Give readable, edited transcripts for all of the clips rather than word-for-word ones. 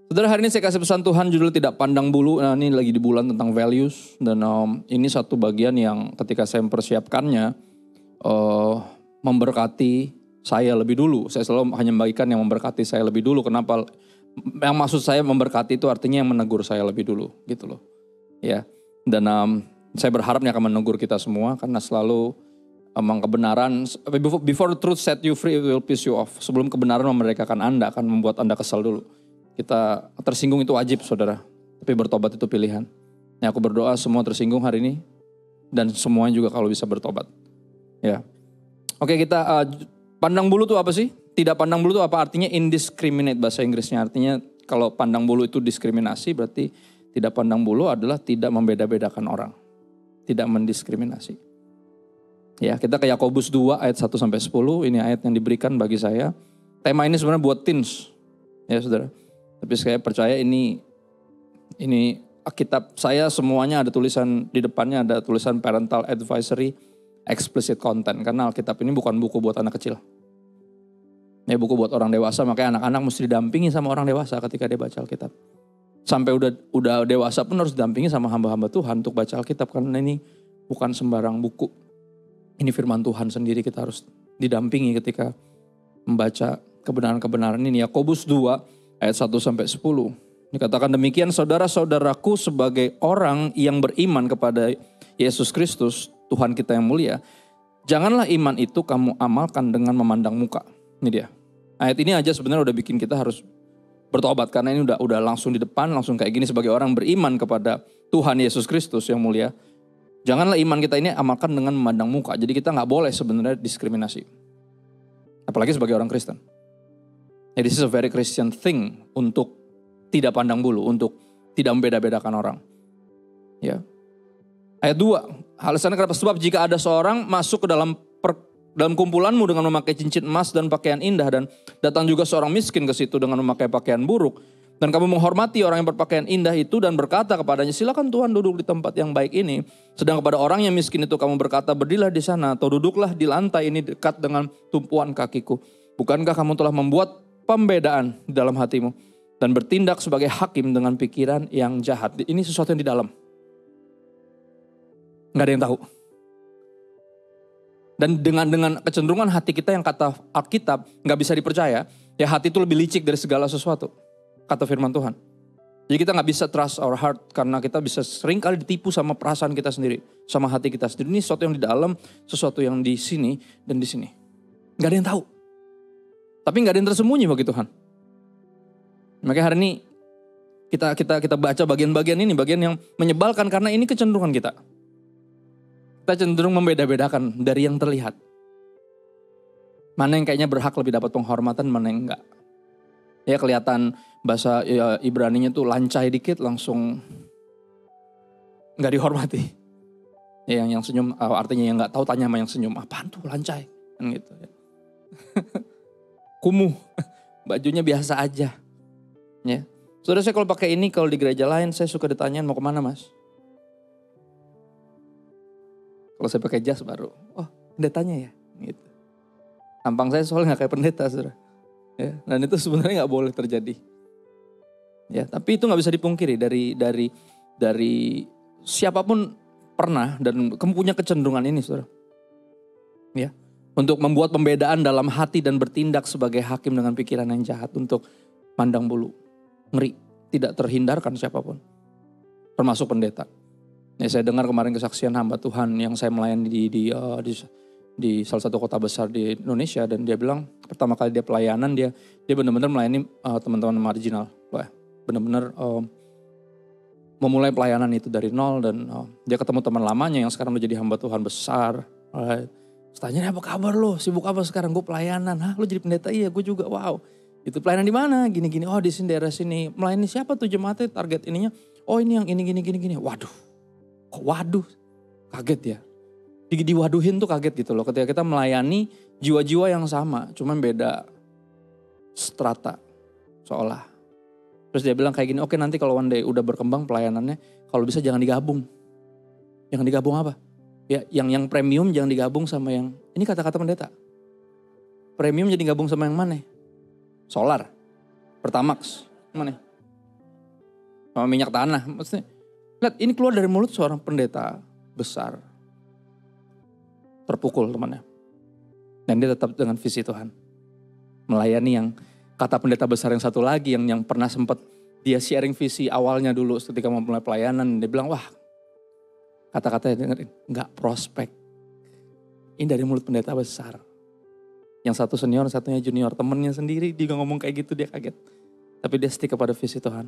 Saudara, hari ini saya kasih pesan Tuhan judul tidak pandang bulu. Nah, ini lagi di bulan tentang values. Dan ini satu bagian yang ketika saya mempersiapkannya, memberkati saya lebih dulu. Saya selalu hanya membagikan yang memberkati saya lebih dulu. Kenapa? Yang maksud saya memberkati itu artinya yang menegur saya lebih dulu. Gitu loh. Ya. Dan saya berharap ini akan menegur kita semua. Karena selalu emang kebenaran, before the truth set you free, it will piss you off. Sebelum kebenaran memerdekakan Anda, akan membuat Anda kesal dulu. Kita tersinggung itu wajib, saudara. Tapi bertobat itu pilihan. Nah, aku berdoa semua tersinggung hari ini. Dan semuanya juga kalau bisa bertobat. Ya. Oke, kita pandang bulu itu apa sih? Tidak pandang bulu itu apa? Artinya indiscriminate bahasa Inggrisnya. Artinya kalau pandang bulu itu diskriminasi, berarti tidak pandang bulu adalah tidak membeda-bedakan orang. Tidak mendiskriminasi. Ya, kita ke Yakobus 2 ayat 1-10. Ini ayat yang diberikan bagi saya. Tema ini sebenarnya buat teens. Ya, saudara. Tapi saya percaya ini kitab saya semuanya ada tulisan di depannya, ada tulisan parental advisory explicit content. Karena Alkitab ini bukan buku buat anak kecil. Ini buku buat orang dewasa, makanya anak-anak mesti didampingi sama orang dewasa ketika dia baca Alkitab. Sampai udah dewasa pun harus didampingi sama hamba-hamba Tuhan untuk baca Alkitab. Karena ini bukan sembarang buku. Ini firman Tuhan sendiri, kita harus didampingi ketika membaca kebenaran-kebenaran ini. Yakobus 2 ayat 1-10. Dikatakan demikian, saudara-saudaraku sebagai orang yang beriman kepada Yesus Kristus, Tuhan kita yang mulia. Janganlah iman itu kamu amalkan dengan memandang muka. Ini dia. Ayat ini aja sebenarnya udah bikin kita harus bertobat. Karena ini udah langsung di depan, langsung kayak gini sebagai orang beriman kepada Tuhan Yesus Kristus yang mulia. Janganlah iman kita ini amalkan dengan memandang muka. Jadi kita gak boleh sebenarnya diskriminasi. Apalagi sebagai orang Kristen. This is a very Christian thing untuk tidak pandang bulu, untuk tidak membeda-bedakan orang. Ya. Ayat 2, alasannya kenapa? Sebab jika ada seorang masuk ke dalam kumpulanmu dengan memakai cincin emas dan pakaian indah, dan datang juga seorang miskin ke situ dengan memakai pakaian buruk, dan kamu menghormati orang yang berpakaian indah itu dan berkata kepadanya, silakan Tuhan duduk di tempat yang baik ini. Sedang kepada orang yang miskin itu kamu berkata, berdirilah di sana atau duduklah di lantai ini dekat dengan tumpuan kakiku. Bukankah kamu telah membuat pembedaan di dalam hatimu dan bertindak sebagai hakim dengan pikiran yang jahat? Ini sesuatu yang di dalam. Gak ada yang tahu. Dan dengan kecenderungan hati kita yang kata Alkitab gak bisa dipercaya, ya hati itu lebih licik dari segala sesuatu, kata firman Tuhan. Jadi kita gak bisa trust our heart karena kita bisa sering kali ditipu sama perasaan kita sendiri, sama hati kita sendiri. Ini sesuatu yang di dalam, sesuatu yang di sini dan di sini. Gak ada yang tahu. Tapi gak ada yang tersembunyi bagi Tuhan. Makanya hari ini kita baca bagian-bagian ini, bagian yang menyebalkan karena ini kecenderungan kita. Kita cenderung membeda-bedakan dari yang terlihat. Mana yang kayaknya berhak lebih dapat penghormatan, mana yang enggak. Ya kelihatan bahasa Ibraninya tuh lancai dikit langsung gak dihormati. Ya, yang senyum artinya yang gak tahu tanya sama yang senyum, apaan tuh lancai? Kan gitu ya. Kumuh, bajunya biasa aja. Ya. Saudara, saya kalau pakai ini, kalau di gereja lain saya suka ditanyain mau kemana mas? Kalau saya pakai jas baru, oh pendetanya ya. Gitu. Tampang saya soalnya gak kayak pendeta, saudara. Ya, dan itu sebenarnya gak boleh terjadi. Ya, tapi itu gak bisa dipungkiri dari siapapun pernah dan kamu punya kecenderungan ini, saudara. Ya. Untuk membuat pembedaan dalam hati dan bertindak sebagai hakim dengan pikiran yang jahat, untuk pandang bulu, ngeri, tidak terhindarkan siapapun, termasuk pendeta. Ya, saya dengar kemarin kesaksian hamba Tuhan yang saya melayani di salah satu kota besar di Indonesia, dan dia bilang pertama kali dia pelayanan dia benar-benar melayani teman-teman marginal, benar-benar memulai pelayanan itu dari nol, dan dia ketemu teman lamanya yang sekarang udah jadi hamba Tuhan besar. Tanya, apa kabar lo? Sibuk apa sekarang? Gue pelayanan. Hah, lo jadi pendeta? Iya, gue juga. Wow. Itu pelayanan di mana? Gini-gini. Oh, di sini daerah sini. Melayani siapa tuh jemaatnya? Target ininya. Oh, ini yang ini gini. Waduh. Kok waduh? Kaget ya. Diwaduhin tuh kaget gitu loh. Ketika kita melayani jiwa-jiwa yang sama, cuman beda strata seolah. Terus dia bilang kayak gini, oke nanti kalau one day udah berkembang pelayanannya, kalau bisa jangan digabung. Jangan digabung apa? Ya, yang premium jangan digabung sama yang, ini kata-kata pendeta. Premium jadi gabung sama yang mana? Solar, Pertamax, mana? sama minyak tanah. Maksudnya, lihat ini keluar dari mulut seorang pendeta besar. Terpukul temannya. Dan dia tetap dengan visi Tuhan. Melayani yang kata pendeta besar yang satu lagi yang pernah sempat dia sharing visi awalnya dulu ketika memulai pelayanan. Dia bilang, wah kata-katanya dengerin, gak prospek. Ini dari mulut pendeta besar. Yang satu senior, satunya junior. Temennya sendiri dia ngomong kayak gitu, dia kaget. Tapi dia stick kepada visi Tuhan.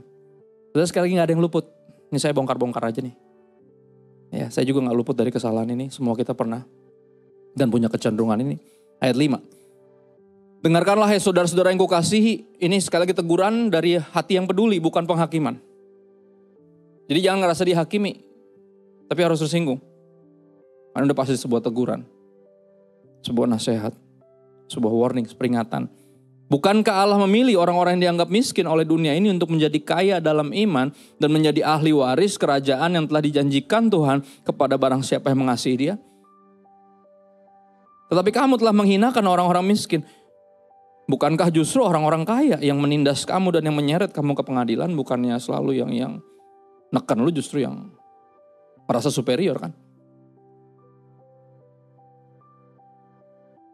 Terus sekali lagi gak ada yang luput. Ini saya bongkar-bongkar aja nih. Ya, saya juga gak luput dari kesalahan ini. Semua kita pernah. Dan punya kecenderungan ini. Ayat 5. Dengarkanlah hai saudara-saudara yang kukasihi. Ini sekali lagi teguran dari hati yang peduli, bukan penghakiman. Jadi jangan ngerasa dihakimi. Tapi harus tersinggung. Karena udah pasti sebuah teguran. Sebuah nasihat. Sebuah warning, peringatan. Bukankah Allah memilih orang-orang yang dianggap miskin oleh dunia ini untuk menjadi kaya dalam iman dan menjadi ahli waris kerajaan yang telah dijanjikan Tuhan kepada barang siapa yang mengasihi dia? Tetapi kamu telah menghinakan orang-orang miskin. Bukankah justru orang-orang kaya yang menindas kamu dan yang menyeret kamu ke pengadilan? Bukannya selalu yang neken lu, justru yang merasa superior kan?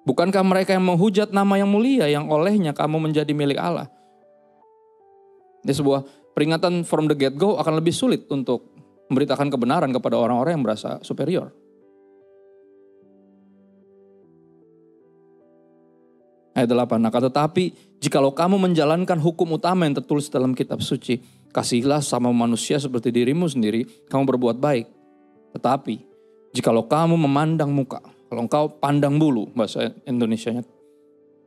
Bukankah mereka yang menghujat nama yang mulia yang olehnya kamu menjadi milik Allah? Ini sebuah peringatan from the get-go akan lebih sulit untuk memberitakan kebenaran kepada orang-orang yang merasa superior. Ayat 8, nah tetapi jikalau kamu menjalankan hukum utama yang tertulis dalam kitab suci, kasihilah sama manusia seperti dirimu sendiri, kamu berbuat baik. Tetapi jikalau kamu memandang muka, kalau engkau pandang bulu bahasa Indonesianya,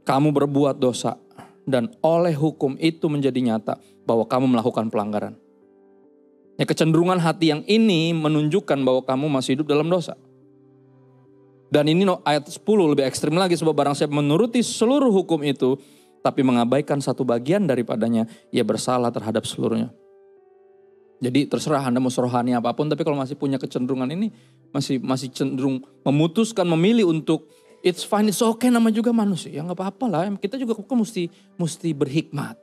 kamu berbuat dosa dan oleh hukum itu menjadi nyata bahwa kamu melakukan pelanggaran. Ya, kecenderungan hati yang ini menunjukkan bahwa kamu masih hidup dalam dosa. Dan ini ayat 10 lebih ekstrim lagi, sebab barang siapa menuruti seluruh hukum itu tapi mengabaikan satu bagian daripadanya, ia bersalah terhadap seluruhnya. Jadi terserah Anda mau serohani apapun, tapi kalau masih punya kecenderungan ini, masih cenderung memutuskan, memilih untuk it's fine, it's okay, nama juga manusia. Ya gak apa-apa lah, kita juga mesti berhikmat.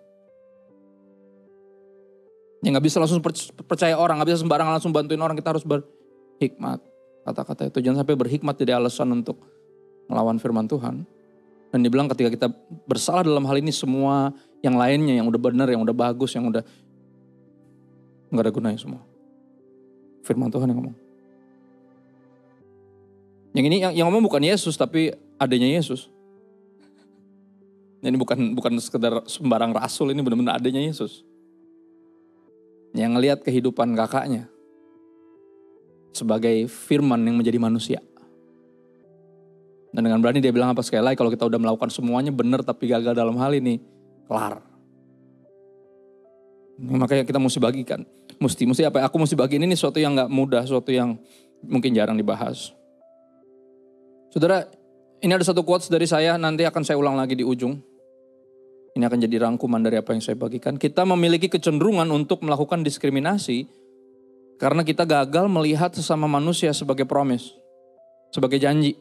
Ya gak bisa langsung percaya orang, gak bisa sembarangan langsung bantuin orang, kita harus berhikmat. Kata-kata itu, jangan sampai berhikmat jadi alasan untuk melawan firman Tuhan. Dan dibilang ketika kita bersalah dalam hal ini, semua yang lainnya, yang udah benar, yang udah bagus, yang udah gak ada gunanya semua. Firman Tuhan yang ngomong. Yang ini yang ngomong bukan Yesus, tapi adanya Yesus. Ini bukan sekedar sembarang rasul, ini benar-benar adanya Yesus. Yang ngelihat kehidupan kakaknya sebagai firman yang menjadi manusia. Dan dengan berani dia bilang apa sekali lagi, kalau kita udah melakukan semuanya benar tapi gagal dalam hal ini, kelar. Makanya kita mesti bagikan. Mesti apa? Aku mesti bagiin ini sesuatu yang gak mudah, sesuatu yang mungkin jarang dibahas. Saudara, ini ada satu quotes dari saya, nanti akan saya ulang lagi di ujung. Ini akan jadi rangkuman dari apa yang saya bagikan. Kita memiliki kecenderungan untuk melakukan diskriminasi karena kita gagal melihat sesama manusia sebagai promise, sebagai janji.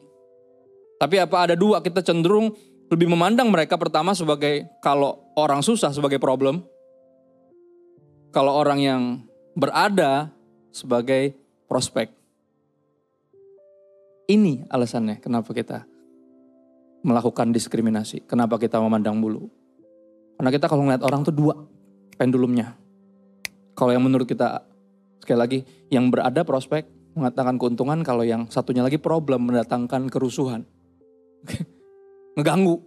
Tapi apa ada dua, kita cenderung lebih memandang mereka pertama sebagai, kalau orang susah sebagai problem. Kalau orang yang berada sebagai prospek. Ini alasannya kenapa kita melakukan diskriminasi. Kenapa kita memandang bulu. Karena kita kalau ngeliat orang tuh dua pendulumnya. Kalau yang menurut kita, sekali lagi, yang berada prospek mengatakan keuntungan, kalau yang satunya lagi problem mendatangkan kerusuhan. Ngeganggu.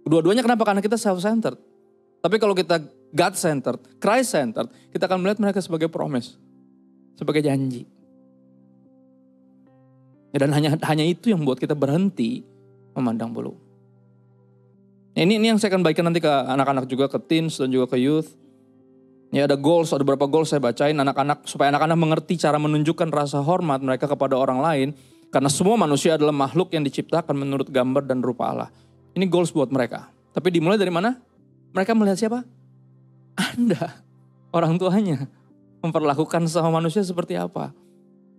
Dua-duanya kenapa? Karena kita self-centered. Tapi kalau kita God-centered, Christ-centered, kita akan melihat mereka sebagai promise. Sebagai janji. Dan hanya itu yang membuat kita berhenti memandang bulu. Ini yang saya akan bagikan nanti ke anak-anak juga, ke teens dan juga ke youth. Ya, ada goals, ada beberapa goals saya bacain anak-anak, supaya anak-anak mengerti cara menunjukkan rasa hormat mereka kepada orang lain. Karena semua manusia adalah makhluk yang diciptakan menurut gambar dan rupa Allah. Ini goals buat mereka. Tapi dimulai dari mana? Mereka melihat siapa? Anda, orang tuanya, memperlakukan sesama manusia seperti apa?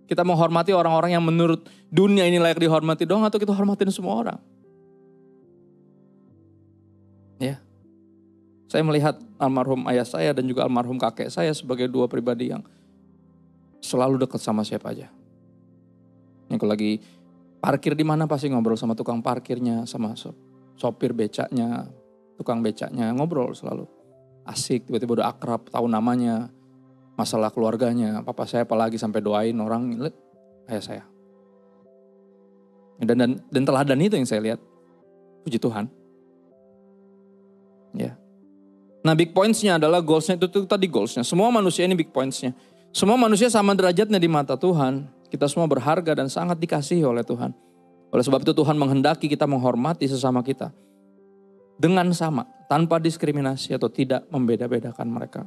Kita menghormati orang-orang yang menurut dunia ini layak dihormati doang, atau kita hormatin semua orang? Ya. Saya melihat almarhum ayah saya dan juga almarhum kakek saya sebagai dua pribadi yang selalu dekat sama siapa aja. Yang kalau lagi parkir di mana pasti ngobrol sama tukang parkirnya, sama sopir becaknya, tukang becaknya, ngobrol selalu. Asik, tiba-tiba udah akrab, tahu namanya, masalah keluarganya. Papa saya apalagi sampai doain orang, ayah saya. Dan teladan itu yang saya lihat. Puji Tuhan. Ya. Nah big points-nya adalah goals-nya itu tadi goals-nya. Semua manusia ini big points-nya. Semua manusia sama derajatnya di mata Tuhan. Kita semua berharga dan sangat dikasihi oleh Tuhan. Oleh sebab itu Tuhan menghendaki kita menghormati sesama kita. Dengan sama, tanpa diskriminasi atau tidak membeda-bedakan mereka.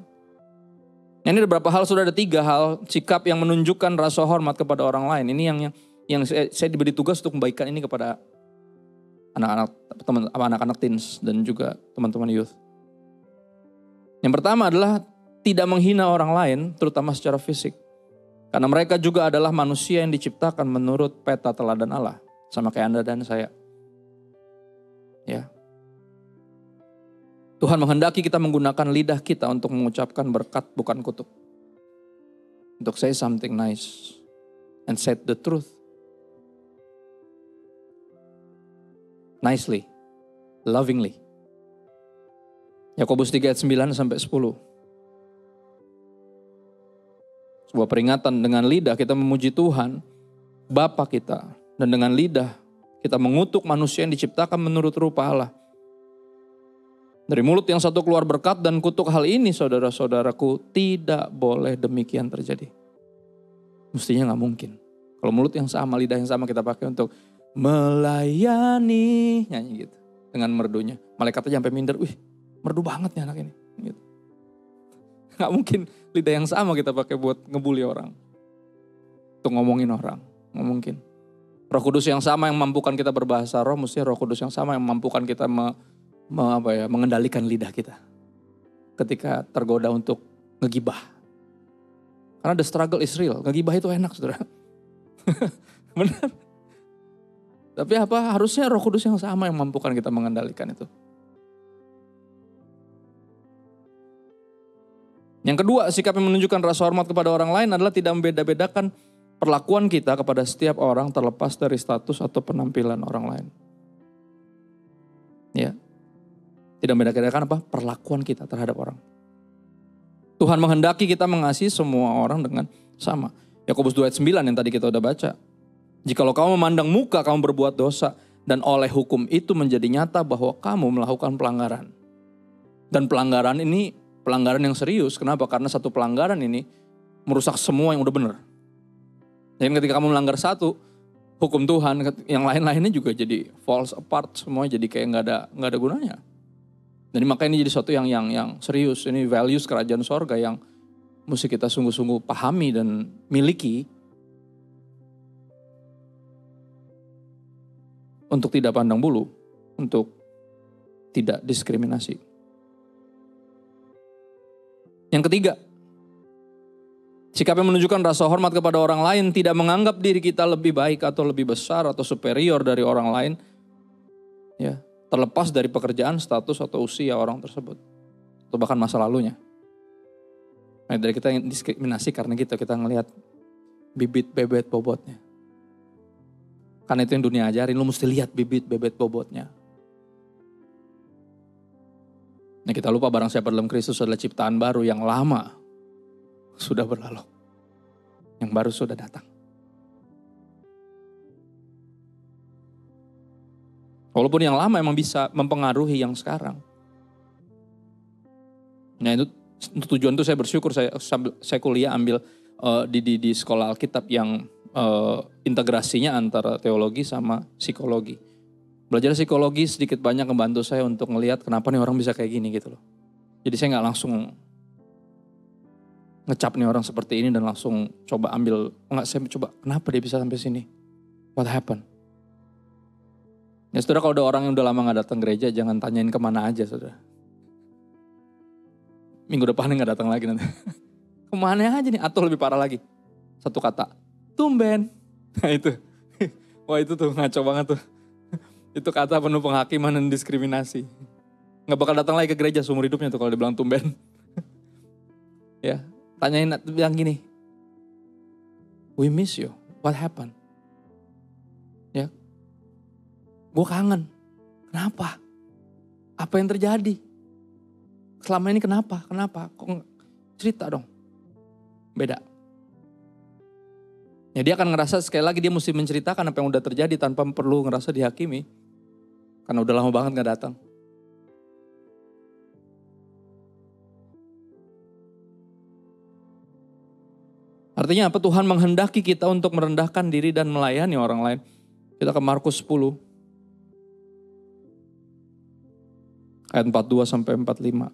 Ini ada beberapa hal, sudah ada 3 hal sikap yang menunjukkan rasa hormat kepada orang lain. Ini yang saya diberi tugas untuk membagikan ini kepada anak-anak teens dan juga teman-teman youth. Yang pertama adalah tidak menghina orang lain, terutama secara fisik. Karena mereka juga adalah manusia yang diciptakan menurut peta teladan Allah. Sama kayak Anda dan saya. Ya. Tuhan menghendaki kita menggunakan lidah kita untuk mengucapkan berkat bukan kutuk. Untuk say something nice. And say the truth. Nicely. Lovingly. Yakobus 3 ayat 9 sampai 10. Sebuah peringatan, dengan lidah kita memuji Tuhan, Bapa kita. Dan dengan lidah kita mengutuk manusia yang diciptakan menurut rupa Allah. Dari mulut yang satu keluar berkat dan kutuk, hal ini saudara-saudaraku tidak boleh demikian terjadi. Mestinya gak mungkin. Kalau mulut yang sama, lidah yang sama kita pakai untuk melayani, nyanyi gitu. Dengan merdunya. Malaikatnya sampai minder, wih merdu banget nih anak ini. Gitu. Gak mungkin lidah yang sama kita pakai buat ngebully orang. Untuk ngomongin orang. Gak mungkin. Roh Kudus yang sama yang mampukan kita berbahasa roh, mestinya Roh Kudus yang sama yang mampukan kita mengendalikan lidah kita. Ketika tergoda untuk ngegibah. Karena the struggle is real. Ngegibah itu enak, saudara. Benar. Tapi harusnya Roh Kudus yang sama yang mampukan kita mengendalikan itu. Yang kedua, sikap yang menunjukkan rasa hormat kepada orang lain adalah tidak membeda-bedakan perlakuan kita kepada setiap orang terlepas dari status atau penampilan orang lain. Ya. Tidak membeda-bedakan perlakuan kita terhadap orang. Tuhan menghendaki kita mengasihi semua orang dengan sama. Yakobus 2 ayat 9 yang tadi kita udah baca. Jikalau kamu memandang muka kamu berbuat dosa dan oleh hukum itu menjadi nyata bahwa kamu melakukan pelanggaran. Dan pelanggaran ini pelanggaran yang serius. Kenapa? Karena satu pelanggaran ini merusak semua yang udah benar. Dan ketika kamu melanggar satu, hukum Tuhan, yang lain-lainnya juga jadi falls apart, semua jadi kayak nggak ada gunanya. Jadi makanya ini jadi sesuatu yang serius. Ini values kerajaan sorga yang mesti kita sungguh-sungguh pahami dan miliki untuk tidak pandang bulu, untuk tidak diskriminasi. Yang ketiga, sikap yang menunjukkan rasa hormat kepada orang lain, tidak menganggap diri kita lebih baik atau lebih besar atau superior dari orang lain. Ya, terlepas dari pekerjaan, status atau usia orang tersebut. Atau bahkan masa lalunya. Nah, dari kita yang diskriminasi karena kita ngelihat bibit bebet bobotnya. Karena itu yang dunia ajarin, lu mesti lihat bibit bebet bobotnya. Nah, kita lupa barang siapa dalam Kristus adalah ciptaan baru, yang lama sudah berlalu. Yang baru sudah datang. Walaupun yang lama emang bisa mempengaruhi yang sekarang. Nah itu tujuan itu saya bersyukur saya kuliah ambil di sekolah Alkitab yang integrasinya antara teologi sama psikologi. Belajar psikologi sedikit banyak membantu saya untuk ngelihat kenapa nih orang bisa kayak gini gitu loh. Jadi saya gak langsung ngecap nih orang seperti ini dan langsung coba saya coba kenapa dia bisa sampai sini. What happened? Ya saudara, kalau ada orang yang udah lama gak datang gereja, jangan tanyain kemana aja saudara. Minggu depannya gak datang lagi nanti. Kemana aja nih, atau lebih parah lagi. Satu kata, tumben. Nah itu, wah itu tuh ngaco banget tuh. Itu kata penuh penghakiman dan diskriminasi. Nggak bakal datang lagi ke gereja seumur hidupnya tuh kalau dibilang tumben. Ya, tanyain bilang gini, we miss you, what happened? Ya, gue kangen. Kenapa? Apa yang terjadi? Selama ini kenapa? Kok cerita dong? Beda. Ya dia akan ngerasa sekali lagi dia mesti menceritakan apa yang udah terjadi tanpa perlu ngerasa dihakimi. Karena udah lama banget gak datang. Artinya apa? Tuhan menghendaki kita untuk merendahkan diri dan melayani orang lain. Kita ke Markus 10. Ayat 42 sampai 45.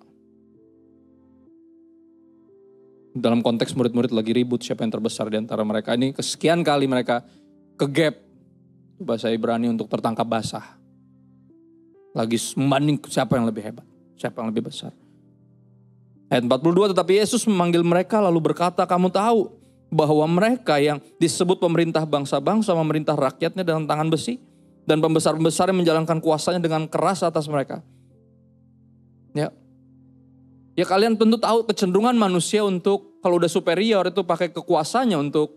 Dalam konteks murid-murid lagi ribut siapa yang terbesar di antara mereka. Ini kesekian kali mereka kegap. Bahasa Ibrani untuk tertangkap basah. Lagi membanding siapa yang lebih hebat. Siapa yang lebih besar. Ayat 42, tetapi Yesus memanggil mereka lalu berkata, kamu tahu bahwa mereka yang disebut pemerintah bangsa-bangsa memerintah rakyatnya dengan tangan besi. Dan pembesar-pembesar yang menjalankan kuasanya dengan keras atas mereka. Ya kalian tentu tahu kecenderungan manusia untuk kalau udah superior itu pakai kekuasaannya untuk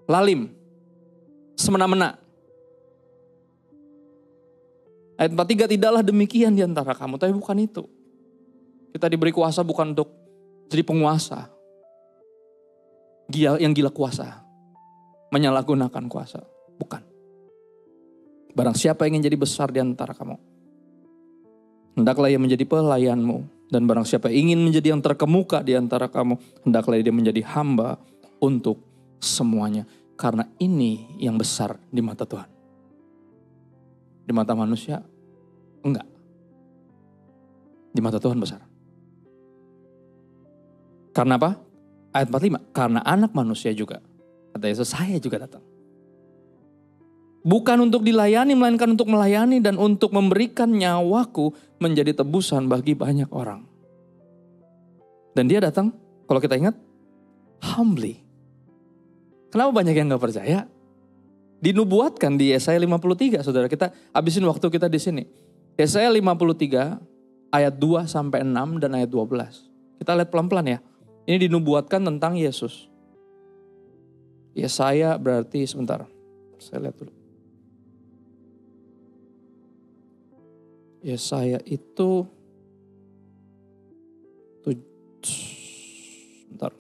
lalim, semena-mena. Ayat 43, tidaklah demikian di antara kamu, tapi bukan itu. Kita diberi kuasa bukan untuk jadi penguasa. Yang gila kuasa. Menyalahgunakan kuasa. Bukan. Barang siapa yang ingin jadi besar di antara kamu, hendaklah ia menjadi pelayanmu. Dan barang siapa ingin menjadi yang terkemuka di antara kamu, hendaklah dia menjadi hamba untuk semuanya. Karena ini yang besar di mata Tuhan. Di mata manusia, enggak. Di mata Tuhan besar. Karena apa? Ayat 45, karena anak manusia juga. Kata Yesus, saya juga datang. Bukan untuk dilayani, melainkan untuk melayani dan untuk memberikan nyawaku menjadi tebusan bagi banyak orang. Dan dia datang, kalau kita ingat, humbly. Kenapa banyak yang gak percaya? Dinubuatkan di Yesaya 53, saudara. Kita habisin waktu kita di sini. Yesaya 53, ayat 2 sampai 6 dan ayat 12. Kita lihat pelan-pelan ya. Ini dinubuatkan tentang Yesus. Yesaya berarti, sebentar, saya lihat dulu. Yesaya itu bentar.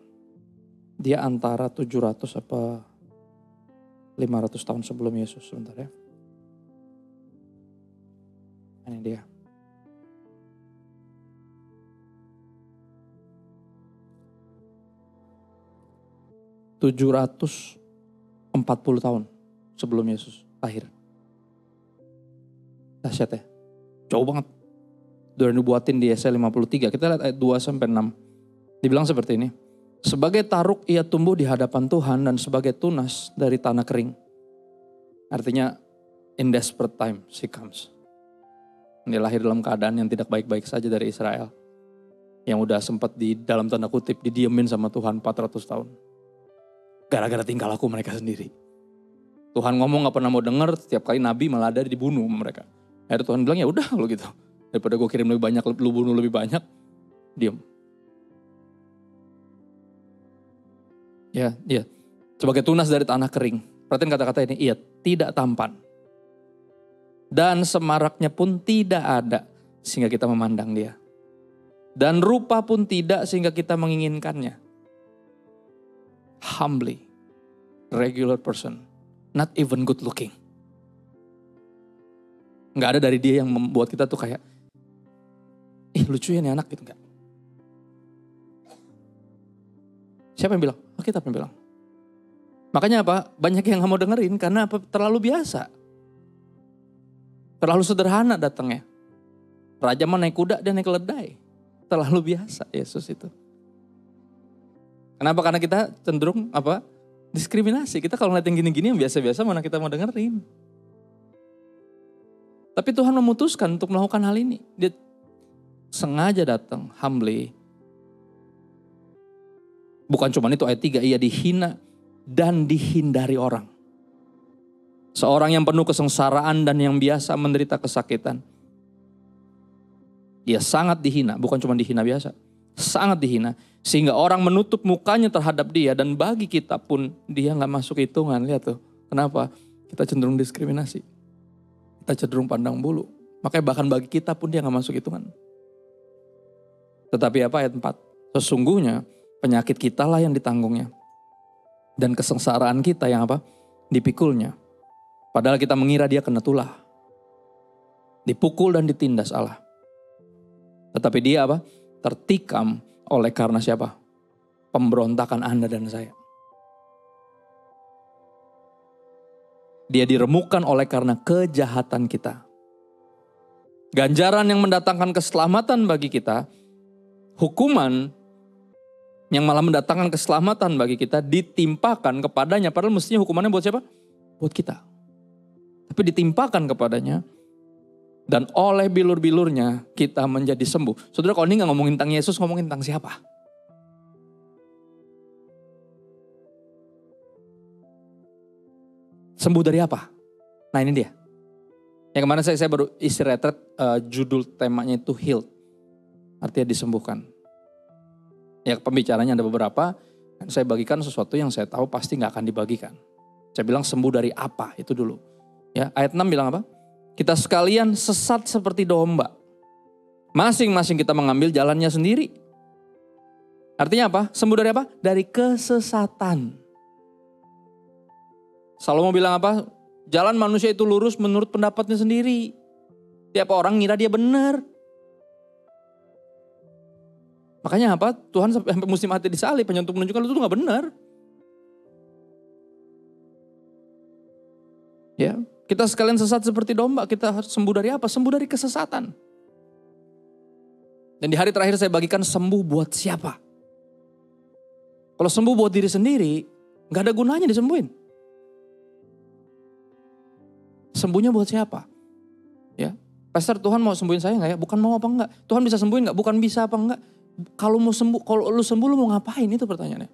Dia antara 700 apa 500 tahun sebelum Yesus, sebentar ya. Ini dia. ...740 tahun sebelum Yesus lahir. Dahsyat ya. Jauh banget. Udah dibuatin di Yesaya 53. Kita lihat ayat 2 sampai 6. Dibilang seperti ini. Sebagai taruk ia tumbuh di hadapan Tuhan dan sebagai tunas dari tanah kering. Artinya in desperate time she comes. Dia lahir dalam keadaan yang tidak baik-baik saja dari Israel. Yang udah sempat di dalam tanda kutip didiemin sama Tuhan 400 tahun. Gara-gara tingkah laku mereka sendiri. Tuhan ngomong gak pernah mau dengar, setiap kali nabi malah ada dibunuh mereka. Akhirnya Tuhan bilang ya udah kalau gitu. Daripada gue kirim lebih banyak, lu bunuh lebih banyak, diam. Ya. Sebagai tunas dari tanah kering. Perhatiin kata-kata ini, ia tidak tampan. Dan semaraknya pun tidak ada sehingga kita memandang dia. Dan rupa pun tidak sehingga kita menginginkannya. Humbly, regular person, not even good looking. Gak ada dari dia yang membuat kita tuh kayak, lucu ya nih anak gitu, enggak. Siapa yang bilang? Kita yang bilang. Makanya apa? Banyak yang gak mau dengerin karena apa? Terlalu biasa. Terlalu sederhana datangnya. Raja mah naik kuda, dia naik keledai. Terlalu biasa Yesus itu. Kenapa? Karena kita cenderung apa? Diskriminasi. Kita kalau ngeliat yang gini-gini yang biasa-biasa mana kita mau dengerin. Tapi Tuhan memutuskan untuk melakukan hal ini. Dia sengaja datang humbly. Bukan cuma itu ayat 3, ia dihina dan dihindari orang. Seorang yang penuh kesengsaraan dan yang biasa menderita kesakitan. Dia sangat dihina, bukan cuma dihina biasa. Sangat dihina. Sehingga orang menutup mukanya terhadap dia. Dan bagi kita pun dia gak masuk hitungan. Lihat tuh, kenapa? Kita cenderung diskriminasi. Kita cenderung pandang bulu. Makanya bahkan bagi kita pun dia gak masuk hitungan. Tetapi apa ayat 4? Sesungguhnya penyakit kita lah yang ditanggungnya. Dan kesengsaraan kita yang apa? Dipikulnya. Padahal kita mengira dia kena tulah. Dipukul dan ditindas Allah. Tetapi dia apa? Tertikam oleh karena siapa? Pemberontakan Anda dan saya. Dia diremukkan oleh karena kejahatan kita. Ganjaran yang mendatangkan keselamatan bagi kita, hukuman yang malah mendatangkan keselamatan bagi kita ditimpakan kepadanya. Padahal mestinya hukumannya buat siapa? Buat kita. Tapi ditimpakan kepadanya. Dan oleh bilur-bilurnya kita menjadi sembuh. Saudara, kalau ini gak ngomongin tentang Yesus, ngomongin tentang siapa? Sembuh dari apa? Nah ini dia. Yang kemarin saya baru isi retret, judul temanya itu healed. Artinya disembuhkan. Ya pembicaranya ada beberapa. Dan saya bagikan sesuatu yang saya tahu pasti gak akan dibagikan. Saya bilang sembuh dari apa? Itu dulu. Ya, ayat 6 bilang apa? Kita sekalian sesat seperti domba. Masing-masing kita mengambil jalannya sendiri. Artinya apa? Sembuh dari apa? Dari kesesatan. Salomo bilang apa? Jalan manusia itu lurus menurut pendapatnya sendiri. Tiap orang ngira dia benar. Makanya apa? Tuhan sampai mesti mati disalib hanya untuk menunjukkan itu gak benar. Ya, kita sekalian sesat seperti domba. Kita harus sembuh dari apa? Sembuh dari kesesatan. Dan di hari terakhir saya bagikan sembuh buat siapa? Kalau sembuh buat diri sendiri, gak ada gunanya disembuhin. Sembuhnya buat siapa? Ya, Pastor, Tuhan mau sembuhin saya gak ya? Bukan mau apa enggak? Tuhan bisa sembuhin gak? Bukan bisa apa enggak? Kalau mau sembuh, kalau lu sembuh lu mau ngapain? Itu pertanyaannya.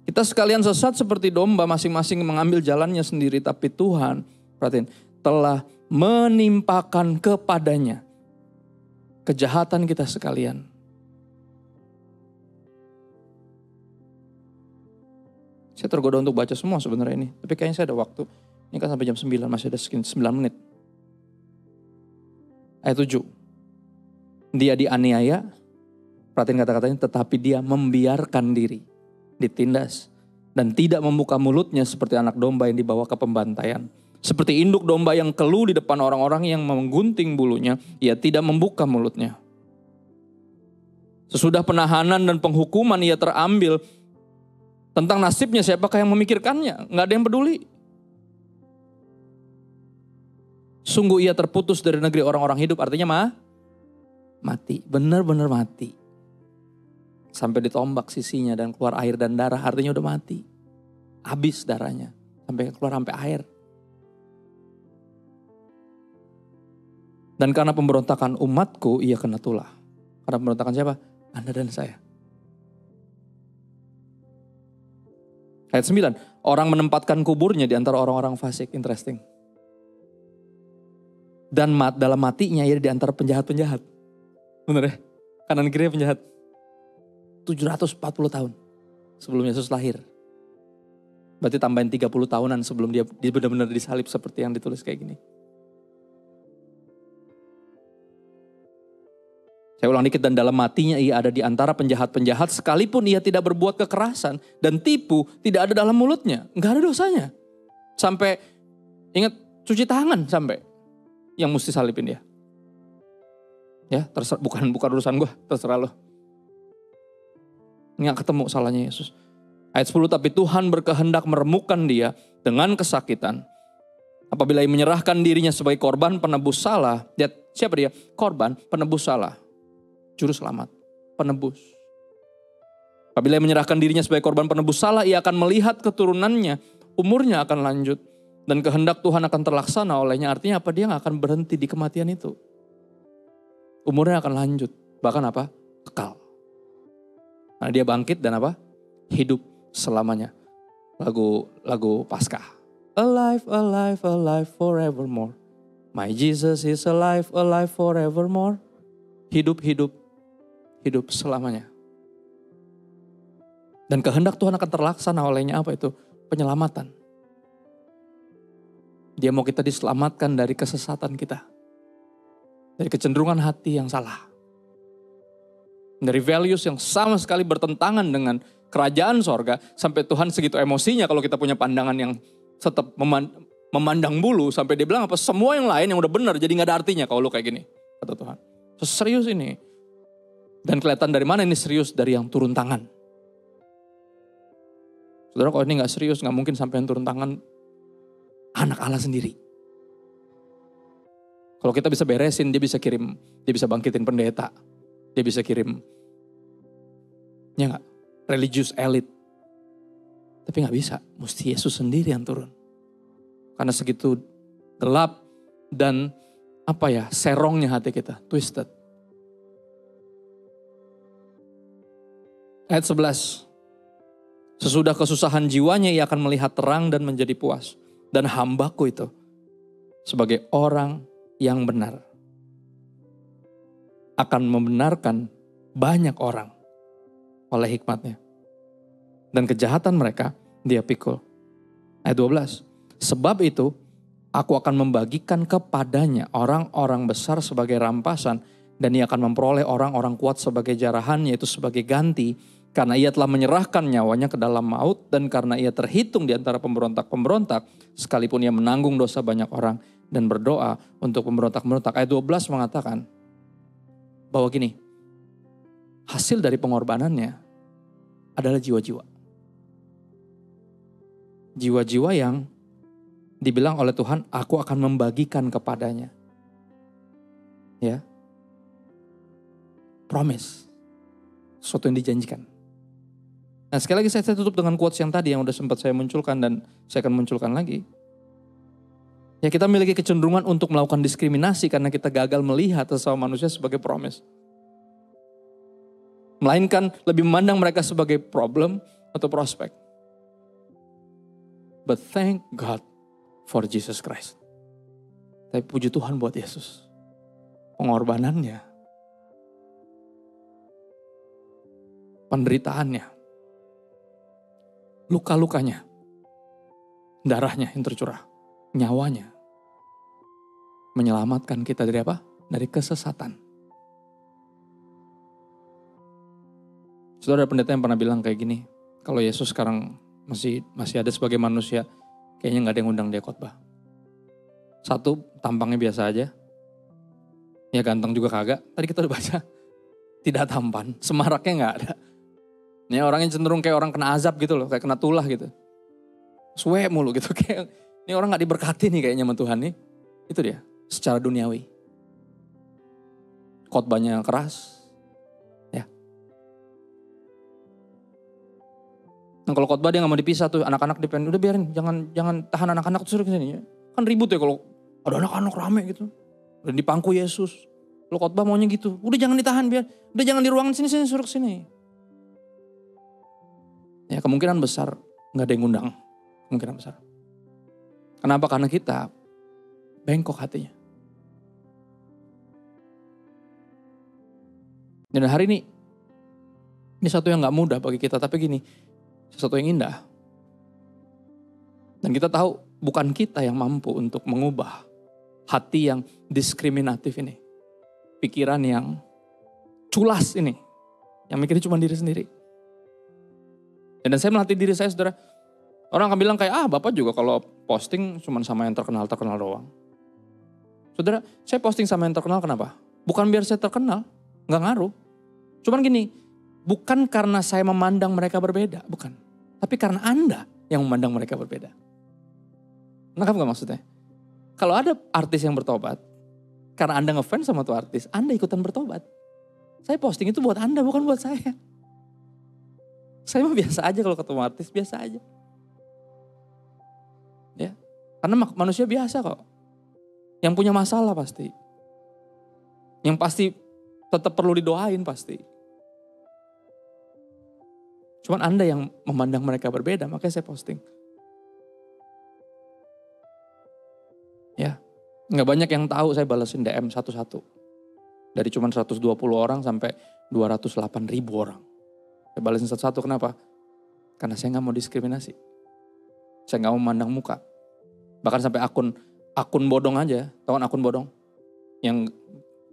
Kita sekalian sesat seperti domba, masing-masing mengambil jalannya sendiri. Tapi Tuhan, perhatiin, telah menimpakan kepadanya kejahatan kita sekalian. Saya tergoda untuk baca semua sebenarnya ini. Tapi kayaknya saya ada waktu. Ini kan sampai jam 9, masih ada sekitar 9 menit. Ayat 7. Dia dianiaya, perhatiin kata-katanya, tetapi dia membiarkan diri ditindas dan tidak membuka mulutnya seperti anak domba yang dibawa ke pembantaian. Seperti induk domba yang keluh di depan orang-orang yang menggunting bulunya, ia tidak membuka mulutnya. Sesudah penahanan dan penghukuman ia terambil. Tentang nasibnya siapakah yang memikirkannya? Nggak ada yang peduli. Sungguh ia terputus dari negeri orang-orang hidup, artinya mati, benar-benar mati. Sampai ditombak sisinya dan keluar air dan darah, artinya udah mati. Habis darahnya, sampai keluar sampai air. Dan karena pemberontakan umatku, ia kena tulah. Karena pemberontakan siapa? Anda dan saya. Ayat 9, orang menempatkan kuburnya di antara orang-orang fasik. Interesting. Dan dalam matinya ia di antara penjahat-penjahat. Benar ya? Kanan kiri penjahat. 740 tahun sebelum Yesus lahir. Berarti tambahin 30 tahunan sebelum dia benar-benar disalib seperti yang ditulis kayak gini. Saya ulang dikit, dan dalam matinya ia ada di antara penjahat-penjahat sekalipun ia tidak berbuat kekerasan dan tipu tidak ada dalam mulutnya. Enggak ada dosanya. Sampai ingat cuci tangan sampai yang mesti salibin dia. Ya, terserah, bukan urusan gue, terserah lo. Nggak ketemu salahnya Yesus. Ayat 10, tapi Tuhan berkehendak meremukkan dia dengan kesakitan. Apabila ia menyerahkan dirinya sebagai korban penebus salah. Lihat, siapa dia? Korban penebus salah. Juru selamat, penebus. Apabila ia menyerahkan dirinya sebagai korban penebus salah, ia akan melihat keturunannya. Umurnya akan lanjut. Dan kehendak Tuhan akan terlaksana olehnya. Artinya apa? Dia gak akan berhenti di kematian itu. Umurnya akan lanjut. Bahkan apa? Kekal. Nah, dia bangkit dan apa? Hidup selamanya. Lagu Paskah. Alive, alive, alive forevermore. My Jesus is alive, alive forevermore. Hidup, hidup, hidup selamanya. Dan kehendak Tuhan akan terlaksana olehnya apa itu? Penyelamatan. Dia mau kita diselamatkan dari kesesatan kita. Dari kecenderungan hati yang salah. Dari values yang sama sekali bertentangan dengan kerajaan sorga. Sampai Tuhan segitu emosinya kalau kita punya pandangan yang tetap memandang bulu. Sampai dia bilang apa? Semua yang lain yang udah benar jadi gak ada artinya kalau lu kayak gini. Kata Tuhan. So, serius ini. Dan kelihatan dari mana ini serius? Dari yang turun tangan. Saudara kalau ini gak serius gak mungkin sampai yang turun tangan anak Allah sendiri. Kalau kita bisa beresin, dia bisa kirim, dia bisa bangkitin pendeta. Dia bisa kirim, ya gak? Religious elite. Tapi gak bisa, mesti Yesus sendiri yang turun. Karena segitu gelap dan serongnya hati kita, twisted. Ayat 11. Sesudah kesusahan jiwanya ia akan melihat terang dan menjadi puas. Dan hambaku itu sebagai orang yang benar akan membenarkan banyak orang oleh hikmatnya. Dan kejahatan mereka dia pikul. Ayat 12. Sebab itu aku akan membagikan kepadanya orang-orang besar sebagai rampasan. Dan ia akan memperoleh orang-orang kuat sebagai jarahan, yaitu sebagai ganti. Karena ia telah menyerahkan nyawanya ke dalam maut. Dan karena ia terhitung di antara pemberontak-pemberontak. Sekalipun ia menanggung dosa banyak orang. Dan berdoa untuk pemberontak-pemberontak. Ayat 12 mengatakan bahwa gini. Hasil dari pengorbanannya adalah jiwa-jiwa. Jiwa-jiwa yang dibilang oleh Tuhan, aku akan membagikan kepadanya. Ya. Promise. Sesuatu yang dijanjikan. Nah sekali lagi saya tutup dengan quotes yang tadi yang udah sempat saya munculkan dan saya akan munculkan lagi. Ya kita memiliki kecenderungan untuk melakukan diskriminasi karena kita gagal melihat sesama manusia sebagai promise. Melainkan lebih memandang mereka sebagai problem atau prospek. But thank God for Jesus Christ. Tapi puji Tuhan buat Yesus. Pengorbanannya. Penderitaannya. Luka-lukanya. Darahnya yang tercurah. Nyawanya. Menyelamatkan kita dari apa? Dari kesesatan. Saudara pendeta yang pernah bilang kayak gini. Kalau Yesus sekarang masih ada sebagai manusia. Kayaknya gak ada yang undang dia khotbah. Satu, tampangnya biasa aja. Ya ganteng juga kagak. Tadi kita udah baca. Tidak tampan. Semaraknya gak ada. Ini orangnya cenderung kayak orang kena azab gitu loh. Kayak kena tulah gitu. Suwe mulu gitu. Kayak, ini orang gak diberkati nih kayaknya sama Tuhan nih. Itu dia. Secara duniawi. Khotbahnya keras. Ya. Nah kalau khotbah dia gak mau dipisah tuh. Anak-anak dipengen. Udah biarin. Jangan tahan anak-anak suruh kesini. Kan ribut ya kalau ada anak-anak rame gitu. Dan di pangku Yesus. Kalau khotbah maunya gitu. Udah jangan ditahan biar. Udah jangan di ruangan sini suruh kesini. Ya kemungkinan besar gak ada yang ngundang. Kemungkinan besar. Kenapa? Karena kita bengkok hatinya. Dan hari ini satu yang gak mudah bagi kita. Tapi gini, sesuatu yang indah. Dan kita tahu bukan kita yang mampu untuk mengubah hati yang diskriminatif ini. Pikiran yang culas ini. Yang mikirnya cuma diri sendiri. Dan saya melatih diri saya saudara. Orang akan bilang kayak Bapak juga kalau posting cuma sama yang terkenal doang. Saudara, saya posting sama yang terkenal kenapa? Bukan biar saya terkenal. Gak ngaruh. Cuman gini. Bukan karena saya memandang mereka berbeda. Bukan. Tapi karena Anda yang memandang mereka berbeda. Nangkap gak maksudnya? Kalau ada artis yang bertobat. Karena Anda ngefans sama tuh artis. Anda ikutan bertobat. Saya posting itu buat Anda bukan buat saya. Saya mah biasa aja kalau ketemu artis, biasa aja. Ya, karena manusia biasa kok. Yang punya masalah pasti. Yang pasti tetap perlu didoain pasti. Cuman Anda yang memandang mereka berbeda, makanya saya posting. Nggak banyak yang tahu saya balesin DM satu-satu. Dari cuma 120 orang sampai 208 ribu orang. Saya balesin satu-satu, kenapa? Karena saya nggak mau diskriminasi. Saya nggak mau memandang muka. Bahkan sampai akun bodong aja, tahu kan akun bodong? Yang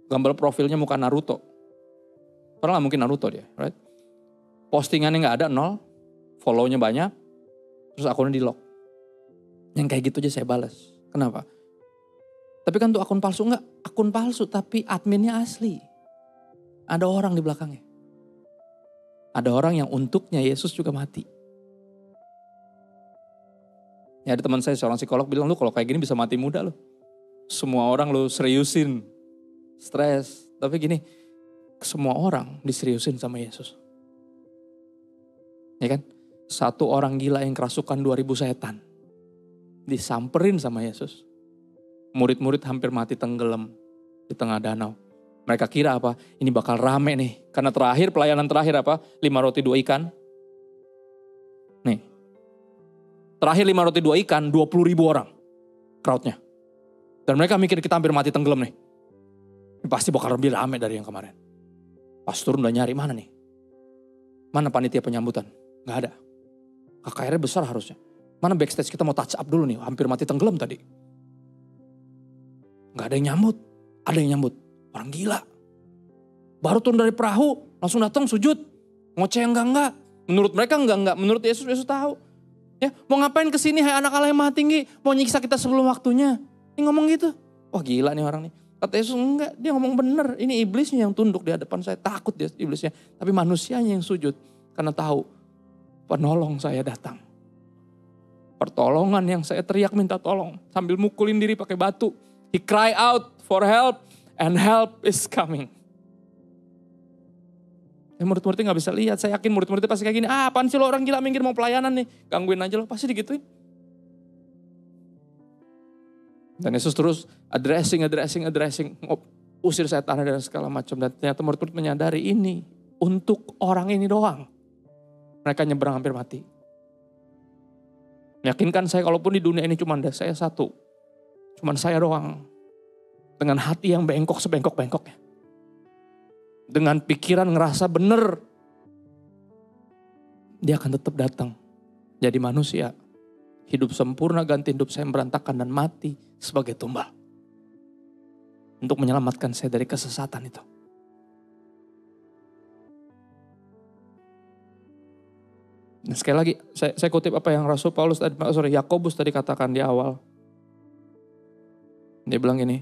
gambar profilnya muka Naruto. Padahal nggak mungkin Naruto dia, right? Postingannya nggak ada, 0. Follow-nya banyak, terus akunnya di lock. Yang kayak gitu aja saya balas. Kenapa? Tapi kan tuh akun palsu, enggak akun palsu tapi adminnya asli. Ada orang di belakangnya. Ada orang yang untuknya Yesus juga mati. Ya ada teman saya seorang psikolog bilang, lu kalau kayak gini bisa mati muda lu. Semua orang lu seriusin, stres. Tapi gini, semua orang diseriusin sama Yesus. Ya kan? Satu orang gila yang kerasukan 2000 setan. Disamperin sama Yesus. Murid-murid hampir mati tenggelam di tengah danau. Mereka kira apa? Ini bakal rame nih. Karena terakhir, pelayanan terakhir apa? 5 roti 2 ikan. Nih. Terakhir 5 roti 2 ikan, 20 ribu orang. Crowdnya. Dan mereka mikir kita hampir mati tenggelam nih. Ini pasti bakal lebih rame dari yang kemarin. Pas turun udah nyari, mana nih? Mana panitia penyambutan? Gak ada. KKR besar harusnya. Mana backstage kita mau touch up dulu nih. Hampir mati tenggelam tadi. Gak ada yang nyambut. Ada yang nyambut. Orang gila. Baru turun dari perahu. Langsung datang sujud. Ngoceh enggak. Menurut mereka enggak. Menurut Yesus tahu. Ya, mau ngapain kesini hai anak Allah yang maha tinggi. Mau nyiksa kita sebelum waktunya. Ini ngomong gitu. Wah gila nih orang nih. Kata Yesus enggak. Dia ngomong bener. Ini iblisnya yang tunduk di hadapan saya. Takut dia iblisnya. Tapi manusianya yang sujud. Karena tahu. Penolong saya datang. Pertolongan yang saya teriak minta tolong. Sambil mukulin diri pakai batu. He cry out for help and help is coming. Murid-muridnya gak bisa lihat. Saya yakin murid-muridnya pasti kayak gini. Apaan sih lo orang gila minggir mau pelayanan nih. Gangguin aja lo. Pasti digituin. Dan Yesus terus addressing. Usir setan dan segala macam. Dan ternyata murid-murid menyadari ini. Untuk orang ini doang. Mereka nyebrang hampir mati. Yakinkan saya kalaupun di dunia ini cuma ada saya satu. Cuman saya doang. Dengan hati yang bengkok sebengkok-bengkoknya. Dengan pikiran ngerasa bener. Dia akan tetap datang. Jadi manusia. Hidup sempurna ganti hidup saya yang berantakan dan mati sebagai tumbal. Untuk menyelamatkan saya dari kesesatan itu. Nah, sekali lagi saya kutip apa yang Rasul Yakobus tadi katakan di awal. Dia bilang gini,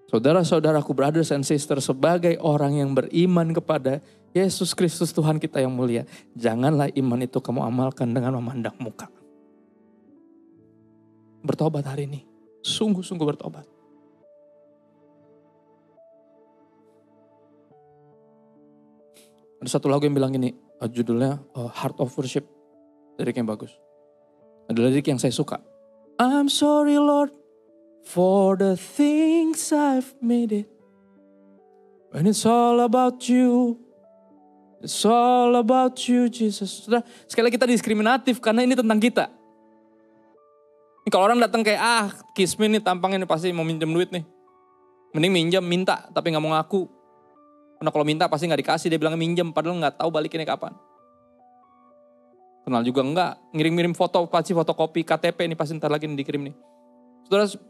saudara-saudaraku, brothers and sisters, sebagai orang yang beriman kepada Yesus Kristus Tuhan kita yang mulia, janganlah iman itu kamu amalkan dengan memandang muka. Bertobat hari ini, sungguh-sungguh bertobat. Ada satu lagu yang bilang gini, judulnya Heart of Worship, lirik yang bagus. Ada lirik yang saya suka. I'm sorry Lord, for the things I've made it. When it's all about you. It's all about you Jesus. Saudara, sekali lagi kita diskriminatif karena ini tentang kita. Ini kalau orang datang kayak, Kismin nih tampangnya nih pasti mau minjem duit nih. Mending minjem, minta tapi gak mau ngaku. Karena kalau minta pasti gak dikasih, dia bilang minjem padahal gak tahu balikinnya kapan. Kenal juga enggak, ngirim-ngirim foto, pasti fotokopi KTP nih pasti ntar lagi nih dikirim nih.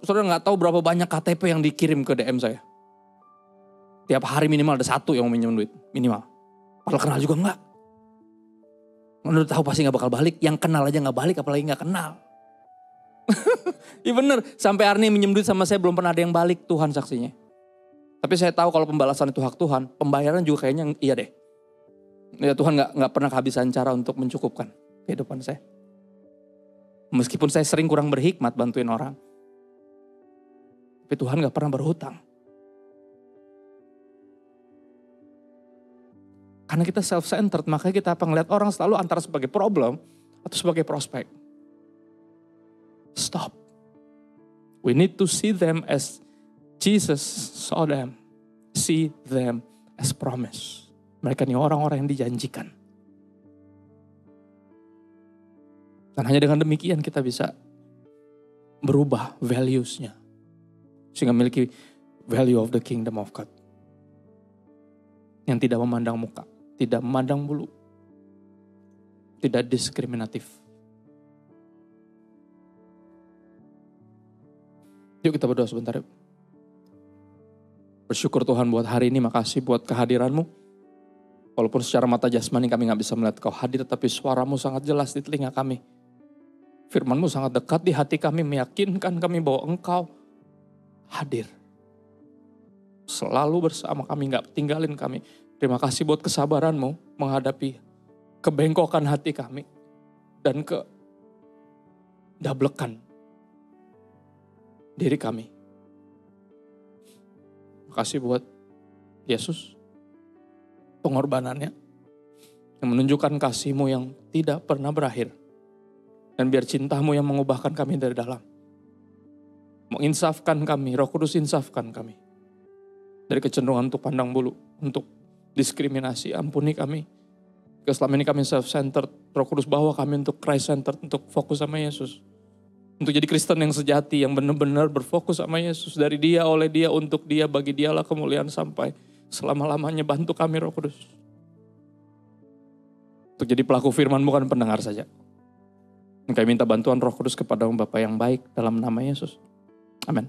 Saudara gak tahu berapa banyak KTP yang dikirim ke DM saya. Tiap hari minimal ada satu yang mau minjem duit, minimal. Padahal kenal juga enggak. Udah tahu pasti gak bakal balik, yang kenal aja gak balik apalagi gak kenal. Iya bener, sampai hari ini minjem duit sama saya belum pernah ada yang balik, Tuhan saksinya. Tapi saya tahu kalau pembalasan itu hak Tuhan, pembayaran juga kayaknya iya deh. Ya Tuhan gak pernah kehabisan cara untuk mencukupkan kehidupan saya. Meskipun saya sering kurang berhikmat bantuin orang. Tapi Tuhan gak pernah berhutang. Karena kita self-centered, makanya kita ngeliat orang selalu antara sebagai problem atau sebagai prospek. Stop. We need to see them as Jesus saw them. See them as promise. Mereka ini orang-orang yang dijanjikan. Dan hanya dengan demikian kita bisa berubah values-nya. Sehingga memiliki value of the kingdom of God. Yang tidak memandang muka, tidak memandang bulu, tidak diskriminatif. Yuk kita berdoa sebentar. Yuk. Bersyukur Tuhan buat hari ini, makasih buat kehadiran-Mu. Walaupun secara mata jasmani kami gak bisa melihat Kau hadir, tapi suara-Mu sangat jelas di telinga kami. Firman-Mu sangat dekat di hati kami, meyakinkan kami bahwa Engkau hadir. Selalu bersama kami, gak tinggalin kami. Terima kasih buat kesabaran-Mu menghadapi kebengkokan hati kami dan kedablekan diri kami. Terima kasih buat Yesus, pengorbanannya, yang menunjukkan kasih-Mu yang tidak pernah berakhir. Dan biar cinta-Mu yang mengubahkan kami dari dalam. Menginsafkan kami, Roh Kudus insafkan kami. Dari kecenderungan untuk pandang bulu, untuk diskriminasi, ampuni kami. Karena selama ini kami self-centered, Roh Kudus bawa kami untuk Christ-centered, untuk fokus sama Yesus. Untuk jadi Kristen yang sejati, yang benar-benar berfokus sama Yesus. Dari Dia, oleh Dia, untuk Dia, bagi Dialah kemuliaan sampai selama-lamanya. Bantu kami Roh Kudus. Untuk jadi pelaku firman, bukan pendengar saja. Kami minta bantuan Roh Kudus kepada Bapa yang baik dalam nama Yesus. Amin.